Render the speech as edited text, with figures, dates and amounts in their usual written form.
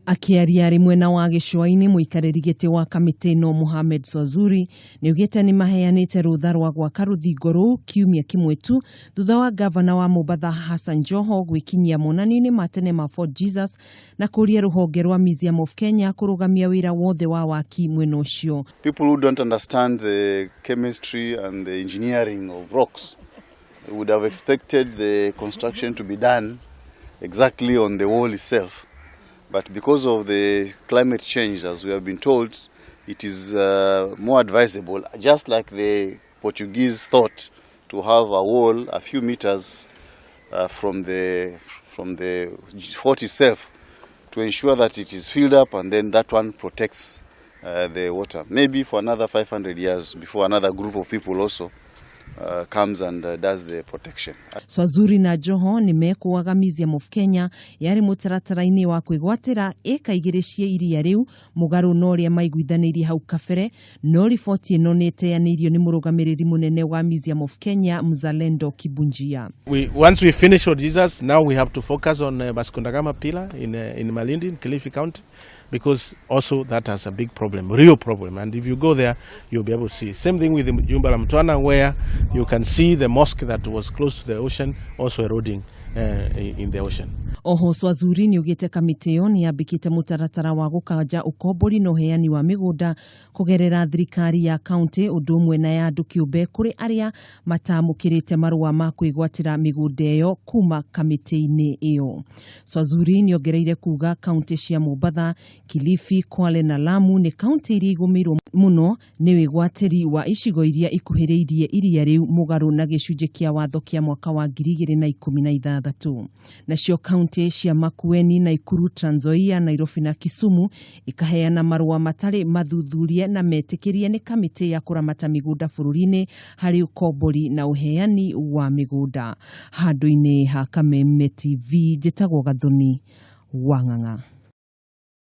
Akiaria rimwe na wa gicua-ini muikariri giti wa kamiti no Mohamed Swazuri ni ugite ni maheanite rutha rwa gwaka ruthingo ruu kiumia kimwe tu thutha wa gavana wa Mombasa Hassan Joho gwikinyia monani-ini matene ma Fort Jesus na kuria ruhonge rwa Museum of Kenya kurugamia wira wothe wa waki mwena ucio. People who don't understand the chemistry and the engineering of rocks would have expected the construction to be done exactly on the wall itself. But because of the climate change, as we have been told, it is more advisable, just like the Portuguese thought, to have a wall a few meters from the fort itself to ensure that it is filled up, and then that one protects the water. Maybe for another 500 years before another group of people also comes and does the protection. Swazuri na Joho ni mekuaga Museum of Kenya yari mutaratara-ini wa kwigwatira ikaigirishie iria riu mugaru no ria maiguithanirie hau kabere, no riboti ino neteanirio ni murugamiriri munene wa Museum of Kenya Mzalendo Kibunjia. Once we finish Fort Jesus, now we have to focus on Vasco Pillar in Malindi, in Kilifi County, because also that has a big problem, real problem. And if you go there, you'll be able to see. Same thing with the Jumba la Mtwana, where you can see the mosque that was close to the ocean also eroding in the ocean. Oho Swazuri ni ugite kamiti yo ni yambikite mutaratara wa gukanja ukombori no heani wa migunda kugerera thirikari ya county udumwe na ya andu kiumbe kuri aria matamukirite marua ma kwigwatira migunda yo kuma kamiti-ini iyo. Swazuri ni ongereire kuga county cia Mombasa, Kilifi, Kwale na Lamu ni county iria igumirwo muno ni wigwatiri wa icigo iria ikuhiriirie iria riu mugaru na gicunji kia watho kia mwaka wa 2016. Nacio county cia Makueni, Nakuru, Trans Nzoia, Nairobi na Kisumu ikaheana marua matari mathuthurie na metikirie ni kamiti ya kuramata migunda bururi-ini hari ukombori na uheani wa migunda. Handu-ini ha Kameme TV, njitagwo Gathoni Wang'ang'a.